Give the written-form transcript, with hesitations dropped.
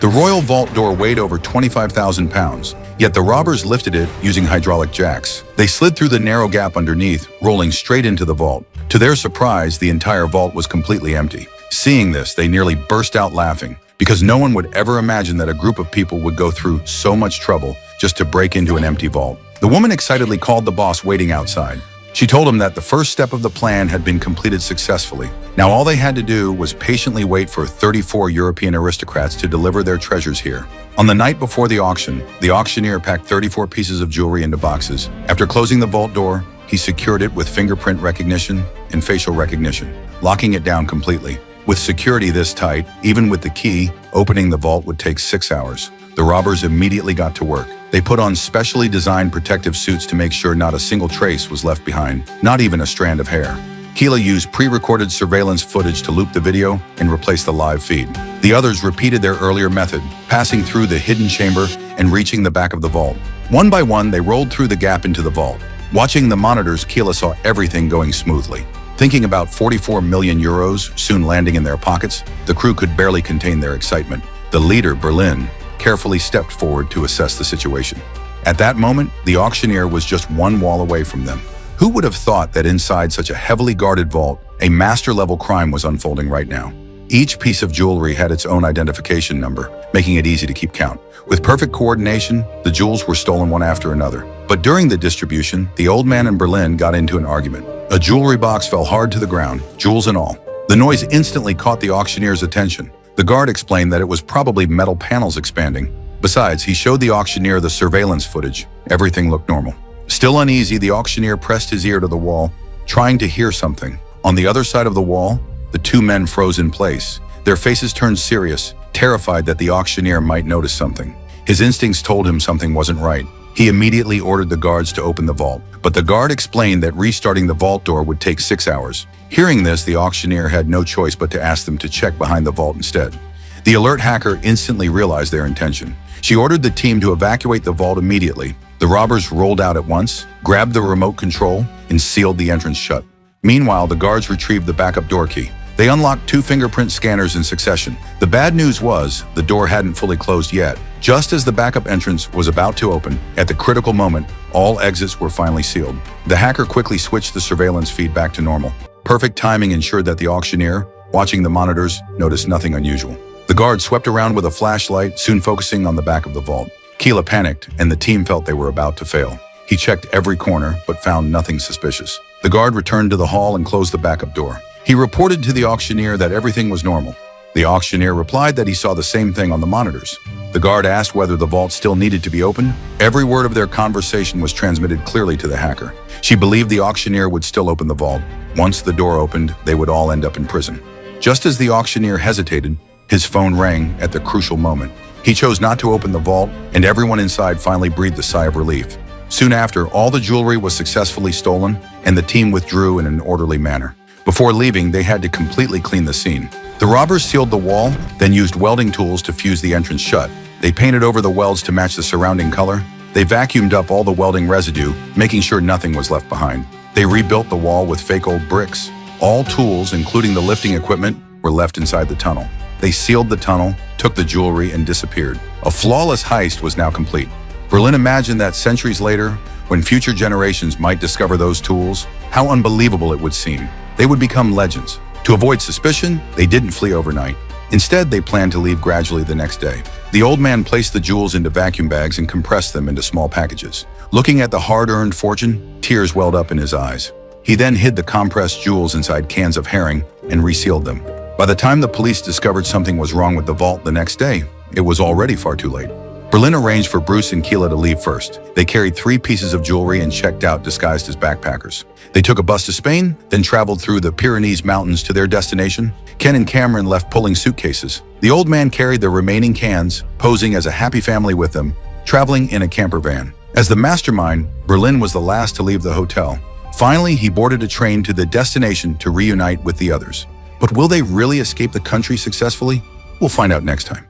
The royal vault door weighed over 25,000 pounds, yet the robbers lifted it using hydraulic jacks. They slid through the narrow gap underneath, rolling straight into the vault. To their surprise, the entire vault was completely empty. Seeing this, they nearly burst out laughing, because no one would ever imagine that a group of people would go through so much trouble just to break into an empty vault. The woman excitedly called the boss waiting outside. She told him that the first step of the plan had been completed successfully. Now all they had to do was patiently wait for 34 European aristocrats to deliver their treasures here. On the night before the auction, the auctioneer packed 34 pieces of jewelry into boxes. After closing the vault door, he secured it with fingerprint recognition and facial recognition, locking it down completely. With security this tight, even with the key, opening the vault would take 6 hours. The robbers immediately got to work. They put on specially designed protective suits to make sure not a single trace was left behind, not even a strand of hair. Keela used pre-recorded surveillance footage to loop the video and replace the live feed. The others repeated their earlier method, passing through the hidden chamber and reaching the back of the vault. One by one, they rolled through the gap into the vault. Watching the monitors, Keela saw everything going smoothly. Thinking about 44 million euros soon landing in their pockets, the crew could barely contain their excitement. The leader, Berlin, carefully stepped forward to assess the situation. At that moment, the auctioneer was just one wall away from them. Who would have thought that inside such a heavily guarded vault, a master-level crime was unfolding right now? Each piece of jewelry had its own identification number, making it easy to keep count. With perfect coordination, the jewels were stolen one after another. But during the distribution, the old man and Berlin got into an argument. A jewelry box fell hard to the ground, jewels and all. The noise instantly caught the auctioneer's attention. The guard explained that it was probably metal panels expanding. Besides, he showed the auctioneer the surveillance footage. Everything looked normal. Still uneasy, the auctioneer pressed his ear to the wall, trying to hear something. On the other side of the wall, the two men froze in place. Their faces turned serious, terrified that the auctioneer might notice something. His instincts told him something wasn't right. He immediately ordered the guards to open the vault, but the guard explained that restarting the vault door would take 6 hours. Hearing this, the auctioneer had no choice but to ask them to check behind the vault instead. The alert hacker instantly realized their intention. She ordered the team to evacuate the vault immediately. The robbers rolled out at once, grabbed the remote control, and sealed the entrance shut. Meanwhile, the guards retrieved the backup door key. They unlocked 2 fingerprint scanners in succession. The bad news was, the door hadn't fully closed yet. Just as the backup entrance was about to open, at the critical moment, all exits were finally sealed. The hacker quickly switched the surveillance feed back to normal. Perfect timing ensured that the auctioneer, watching the monitors, noticed nothing unusual. The guard swept around with a flashlight, soon focusing on the back of the vault. Keela panicked, and the team felt they were about to fail. He checked every corner, but found nothing suspicious. The guard returned to the hall and closed the backup door. He reported to the auctioneer that everything was normal. The auctioneer replied that he saw the same thing on the monitors. The guard asked whether the vault still needed to be opened. Every word of their conversation was transmitted clearly to the hacker. She believed the auctioneer would still open the vault. Once the door opened, they would all end up in prison. Just as the auctioneer hesitated, his phone rang at the crucial moment. He chose not to open the vault, and everyone inside finally breathed a sigh of relief. Soon after, all the jewelry was successfully stolen, and the team withdrew in an orderly manner. Before leaving, they had to completely clean the scene. The robbers sealed the wall, then used welding tools to fuse the entrance shut. They painted over the welds to match the surrounding color. They vacuumed up all the welding residue, making sure nothing was left behind. They rebuilt the wall with fake old bricks. All tools, including the lifting equipment, were left inside the tunnel. They sealed the tunnel, took the jewelry, and disappeared. A flawless heist was now complete. Berlin imagined that centuries later, when future generations might discover those tools, how unbelievable it would seem. They would become legends. To avoid suspicion, they didn't flee overnight. Instead, they planned to leave gradually the next day. The old man placed the jewels into vacuum bags and compressed them into small packages. Looking at the hard-earned fortune, tears welled up in his eyes. He then hid the compressed jewels inside cans of herring and resealed them. By the time the police discovered something was wrong with the vault the next day, it was already far too late. Berlin arranged for Bruce and Keela to leave first. They carried 3 pieces of jewelry and checked out disguised as backpackers. They took a bus to Spain, then traveled through the Pyrenees Mountains to their destination. Ken and Cameron left pulling suitcases. The old man carried the remaining cans, posing as a happy family with them, traveling in a camper van. As the mastermind, Berlin was the last to leave the hotel. Finally, he boarded a train to the destination to reunite with the others. But will they really escape the country successfully? We'll find out next time.